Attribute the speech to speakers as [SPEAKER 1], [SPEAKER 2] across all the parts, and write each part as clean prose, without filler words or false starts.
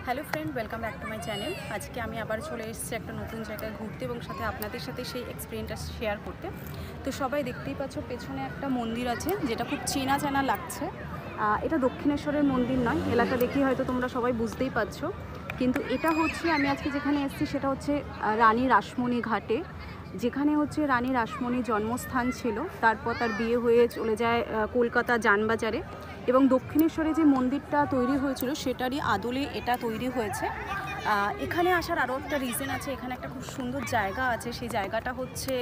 [SPEAKER 1] Hello friend, welcome back to my channel. আজকে আমি আবার চলে এসেছি একটা নতুন জায়গায় ঘুরতে এবং সাথে আপনাদের সাথে সেই এক্সপিরিয়েন্সটা শেয়ার করতে। তো সবাই দেখতেই পাচ্ছ পেছনে একটা মন্দির আছে যেটা খুব চেনা চেনা লাগছে। এটা দক্ষিণেশ্বরের মন্দির নয়, এলাকা দেখি হয়তো তোমরা সবাই বুঝতেই পারছো, কিন্তু এটা হচ্ছে আমি আজকে যেখানে এসেছি সেটা হচ্ছে রানী রাসমণি ঘাটে, যেখানে হচ্ছে রানী রাসমণির জন্মস্থান ছিল। তারপর তার বিয়ে হয়ে চলে যায় কলকাতা যানবাজারে, এবং দক্ষিণেশ্বরে যে মন্দিরটা তৈরি হয়েছিল সেটারই আদলে এটা তৈরি হয়েছে। এখানে আসার আরও একটা রিজন আছে, এখানে একটা খুব সুন্দর জায়গা আছে, সেই জায়গাটা হচ্ছে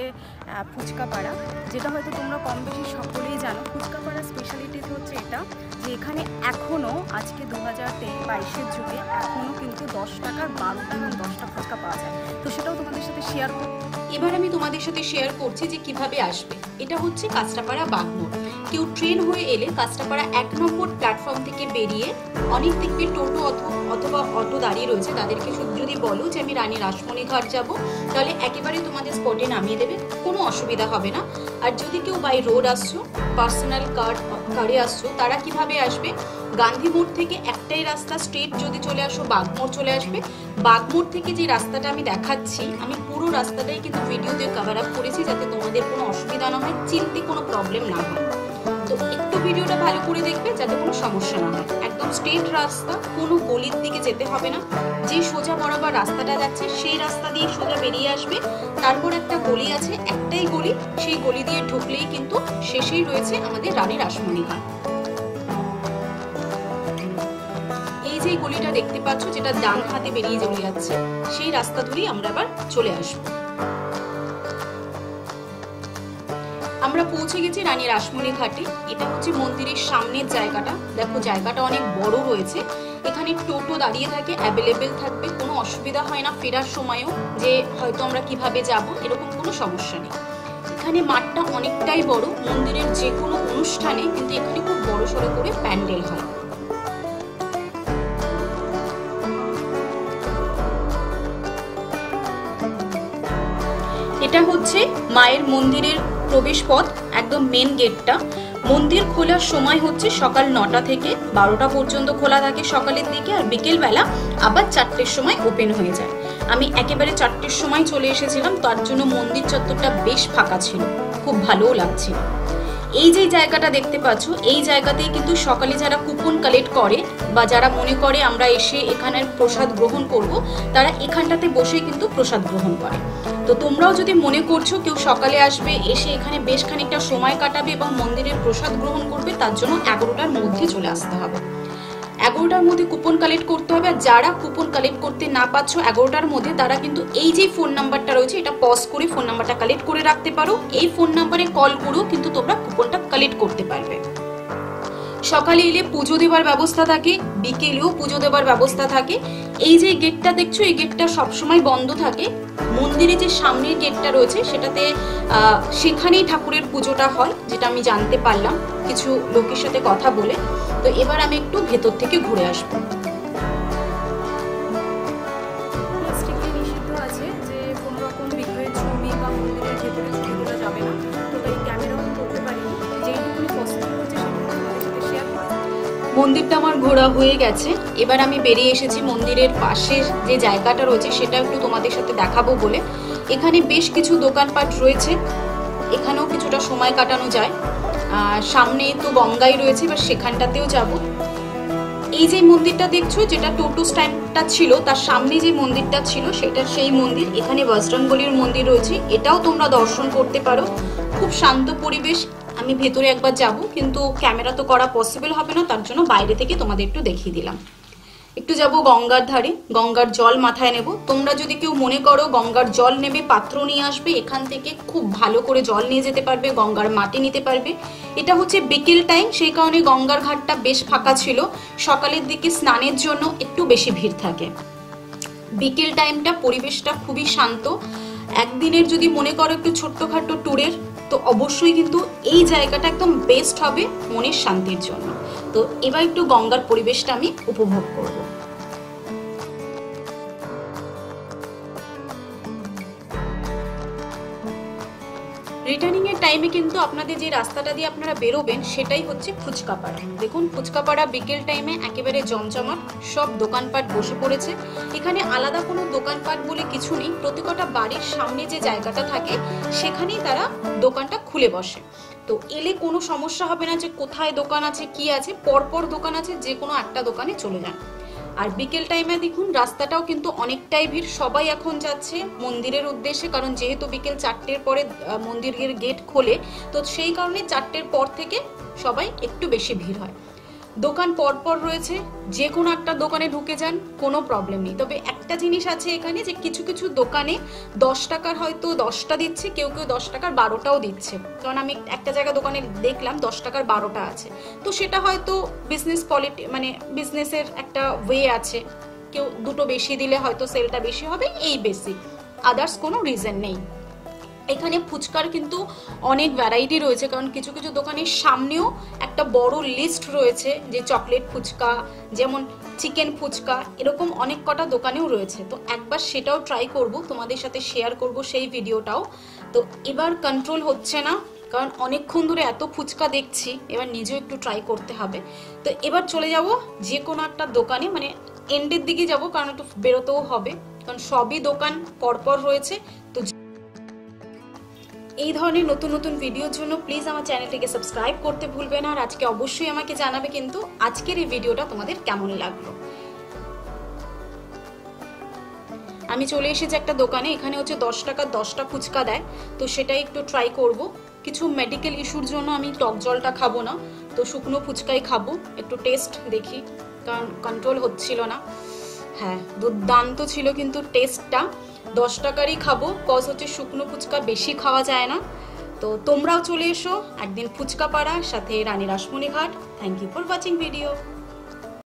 [SPEAKER 1] ফুচকাপাড়া, যেটা হয়তো তোমরা কম বেশি সকলেই জানো। ফুচকাপাড়ার স্পেশালিটি হচ্ছে এটা যে এখানে এখনও আজকে 2022-এর যুগে এখনও কিন্তু 10 টাকার 12টা এবং 10টা ফুচকা পাওয়া যায়। তো সেটাও তোমাদের সাথে শেয়ার করব।
[SPEAKER 2] এবার আমি তোমাদের সাথে শেয়ার করছি যে কিভাবে আসবে। এটা হচ্ছে কাঁচরাপাড়া বাগমোড়। কেউ ট্রেন হয়ে এলে কাঁচরাপাড়া 1 নম্বর প্ল্যাটফর্ম থেকে বেরিয়ে অনেক দেখবে টোটো অথবা অটো দাঁড়িয়ে রয়েছে, তাদেরকে যদি বলো যে আমি রানী রাসমণি ঘাট যাব, তাহলে একেবারে তোমাদের স্পটে নামিয়ে দেবে, কোনো অসুবিধা হবে না। আর যদি কেউ বাই রোড আসছো, পার্সোনাল কারে আসছো, তারা কিভাবে আসবে? গান্ধী মোড় থেকে একটাই রাস্তা স্ট্রেট, যদি চলে আসো বাগমোড় চলে আসবে। বাগমোড় থেকে যে রাস্তাটা আমি দেখাচ্ছি, আমি পুরো রাস্তাটাই কিন্তু ভিডিওতে কভার আপ করেছি যাতে তোমাদের কোনো অসুবিধা না হয়, চিনতে কোনো প্রবলেম না হয়। তো একটু ভিডিওটা ভালো করে দেখবে যাতে কোনো সমস্যা না হয়। একদম স্ট্রেট রাস্তা, কোনো গলির দিকে যেতে হবে না। যে সোজা বরাবর রাস্তাটা যাচ্ছে সেই রাস্তা দিয়ে সোজা বেরিয়ে আসবে। তারপর একটা গলি আছে, একটাই গলি, সেই গলি দিয়ে ঢুকলেই কিন্তু শেষেই রয়েছে আমাদের রানী রাসমণি ঘাট। যে গলিটা দেখতে পাচ্ছ, যেটা ডান হাতে বেরিয়ে চলে যাচ্ছে, সেই রাস্তা ধরেই আমরা আবার চলে আসবো। আমরা পৌঁছে গেছি রানী রাসমণি ঘাটে। এটা হচ্ছে মন্দিরের সামনের জায়গাটা। দেখো জায়গাটা অনেক বড় রয়েছে। এখানে টোটো দাঁড়িয়ে থাকে, অ্যাভেলেবেল থাকবে, কোনো অসুবিধা হয় না ফেরার সময়ও যে হয়তো আমরা কিভাবে যাব, এরকম কোনো সমস্যা নেই। এখানে মাঠটা অনেকটাই বড়, মন্দিরের যে কোনো অনুষ্ঠানে কিন্তু এখানে খুব বড় সড়ো করে প্যান্ডেল হয়। এটা হচ্ছে মায়ের মন্দিরের প্রবেশ পথ, একদম মেন গেটটা। মন্দির খোলার সময় হচ্ছে সকাল 9টা থেকে 12টা পর্যন্ত খোলা থাকে সকালের দিকে, আর বিকেলবেলা আবার 4টের সময় ওপেন হয়ে যায়। আমি একেবারে 4টের সময় চলে এসেছিলাম, তার জন্য মন্দির চত্বরটা বেশ ফাঁকা ছিল, খুব ভালোও লাগছিল। এই যে জায়গাটা দেখতে পাচ্ছ, এই জায়গাতেই কিন্তু সকালে যারা কুপন কালেক্ট করে বা যারা মনে করে আমরা এসে এখানের প্রসাদ গ্রহণ করব, তারা এখানটাতে বসে কিন্তু প্রসাদ গ্রহণ করে। তো তোমরাও যদি মনে করছো কেউ সকালে আসবে, এসে এখানে বেশ খানিকটা সময় কাটাবে এবং মন্দিরের প্রসাদ গ্রহণ করবে, তার জন্য 11টার মধ্যে চলে আসতে হবে। 11টার মধ্যে কুপন কালেক্ট করতে হবে। আর যারা কুপন কালেক্ট করতে না পারছো 11টার মধ্যে, তারা কিন্তু এই যে ফোন নাম্বারটা রয়েছে, এটা পজ করে ফোন নাম্বারটা কালেক্ট করে রাখতে পারো। এই ফোন নাম্বারে কল করেও কিন্তু তোমরা কুপনটা কালেক্ট করতে পারবে। সকালে এলে পুজো দেবার ব্যবস্থা থাকে, বিকেলেও পুজো দেবার ব্যবস্থা থাকে। এই যে গেটটা দেখছো, এই গেটটা সবসময় বন্ধ থাকে। মন্দিরে যে সামনের গেটটা রয়েছে সেটাতে সেখানেই ঠাকুরের পুজোটা হয়, যেটা আমি জানতে পারলাম কিছু লোকের সাথে কথা বলে। তো এবার আমি একটু ভেতর থেকে ঘুরে আসবো।
[SPEAKER 1] নিষিদ্ধ আছে যে কোনো রকম বিগ্রহের ছবি বা মন্দিরের ভেতরে ছবি তোলা যাবে না, তো তাই ক্যামেরা অন করতে পারিনি। যেইটুকুনি পসিবল হচ্ছে সেটুকু তোমাদের সাথে শেয়ার করব।
[SPEAKER 2] মন্দিরটা আমার ঘোরা হয়ে গেছে, এবার আমি বেরিয়ে এসেছি মন্দিরের পাশে যে জায়গাটা রয়েছে সেটা একটু তোমাদের সাথে দেখাবো বলে। এখানে বেশ কিছু দোকানপাট রয়েছে, এখানেও কিছুটা সময় কাটানো যায়। সামনে তো গঙ্গাই রয়েছে, এবার সেখানটাতেও যাব। এই যে মন্দিরটা দেখছো, যেটা টোটো স্ট্যান্ডটা ছিল তার সামনে যে মন্দিরটা ছিল সেটা সেই মন্দির। এখানে বজরংবলীর মন্দির রয়েছে, এটাও তোমরা দর্শন করতে পারো। খুব শান্ত পরিবেশ। আমি ভেতরে একবার যাব, কিন্তু ক্যামেরা তো করা পসিবল হবে না, তার জন্য বাইরে থেকে তোমাদের একটু দেখিয়ে দিলাম। একটু যাব গঙ্গার ধারে, গঙ্গার জল মাথায় নেব। তোমরা যদি কেউ মনে করো গঙ্গার জল নেবে, পাত্র নিয়ে আসবে, এখান থেকে খুব ভালো করে জল নিয়ে যেতে পারবে, গঙ্গার মাটি নিতে পারবে। এটা হচ্ছে বিকেল টাইম, সেই কারণে গঙ্গার ঘাটটা বেশ ফাঁকা ছিল। সকালের দিকে স্নানের জন্য একটু বেশি ভিড় থাকে। বিকেল টাইমটা পরিবেশটা খুবই শান্ত। একদিনের যদি মনে করো একটু ছোট্টখাটো ট্যুরের, তো অবশ্যই কিন্তু এই জায়গাটা একদম বেস্ট হবে মনের শান্তির জন্য। তো এবার একটু গঙ্গার পরিবেশটা আমি উপভোগ করব। রিটার্নিং এর টাইমে কিন্তু আপনাদের যে রাস্তাটা দিয়ে আপনারা বেরোবেন সেটাই হচ্ছে ফুচকাপাড়া। দেখুন ফুচকাপাড়া বিকেল টাইমে একেবারে জমজমাট, সব দোকানপাট বসে পড়েছে। এখানে আলাদা কোনো দোকানপাট বলে কিছু নেই, প্রতিটা বাড়ির সামনে যে জায়গাটা থাকে সেখানেই তারা দোকানটা খুলে বসে। তো এলে কোনো সমস্যা হবে না যে কোথায় দোকান আছে কি আছে, পরপর দোকান আছে, যে কোনো একটা দোকানে চলে যান। আর বিকেল টাইমে দেখুন রাস্তাটাও কিন্তু অনেকটাই ভিড়, সবাই এখন যাচ্ছে মন্দিরের উদ্দেশ্যে, কারণ যেহেতু বিকেল 4টের পরে মন্দিরের গেট খোলে, তো সেই কারণে 4টের পর থেকে সবাই একটু বেশি ভিড় হয়। দোকান পরপর রয়েছে, যে কোনো একটা দোকানে ঢুকে যান, কোনো প্রবলেম নেই। তবে একটা জিনিস আছে এখানে যে কিছু কিছু দোকানে 10 টাকার হয়তো 10টা দিচ্ছে, কেউ কেউ 10 টাকার 12টাও দিচ্ছে। কারণ আমি একটা জায়গা দোকানে দেখলাম 10 টাকার 12টা আছে, তো সেটা হয়তো বিজনেস পলিটি মানে বিজনেসের একটা ওয়ে আছে, কেউ দুটো বেশি দিলে হয়তো সেলটা বেশি হবে, এই বেসিক, আদার্স কোনো রিজন নেই। এখানে ফুচকার কিন্তু অনেক ভ্যারাইটি রয়েছে, কারণ কিছু কিছু দোকানের সামনেও একটা বড় লিস্ট রয়েছে যে চকলেট ফুচকা, যেমন চিকেন ফুচকা, এরকম অনেক কটা দোকানেও রয়েছে। তো একবার সেটাও ট্রাই করব, তোমাদের সাথে শেয়ার করব সেই ভিডিওটাও। তো এবার কন্ট্রোল হচ্ছে না, কারণ অনেকক্ষণ ধরে এত ফুচকা দেখছি, এবার নিজেও একটু ট্রাই করতে হবে। তো এবার চলে যাব যে কোনো একটা দোকানে, মানে এন্ডের দিকে যাব, কারণ একটু বেরোতেও হবে, কারণ সবই দোকান পরপর রয়েছে। তো এই ধরনের নতুন নতুন ভিডিওর জন্য প্লিজ আমার চ্যানেলটিকে সাবস্ক্রাইব করতে ভুলবে না। আর আজকে অবশ্যই আমাকে জানাবে কিন্তু আজকের এই ভিডিওটা তোমাদের কেমন লাগলো। আমি চলে এসেছি একটা দোকানে, এখানে হচ্ছে 10 টাকার 10টা ফুচকা দেয়, তো সেটাই একটু ট্রাই করব। কিছু মেডিকেল ইস্যুর জন্য আমি টক জলটা খাবো না, তো শুকনো ফুচকাই খাবো, একটু টেস্ট দেখি, কারণ কন্ট্রোল হচ্ছিল না। হ্যাঁ, দুর্দান্ত ছিল কিন্তু টেস্টটা। 10 টাকারই খাবো, কজ হচ্ছে শুকনো ফুচকা বেশি খাওয়া যায় না। তো তোমরাও চলে এসো একদিন ফুচকাপাড়া, সাথে Rani Rashmoni Ghat. Thank you for watching video.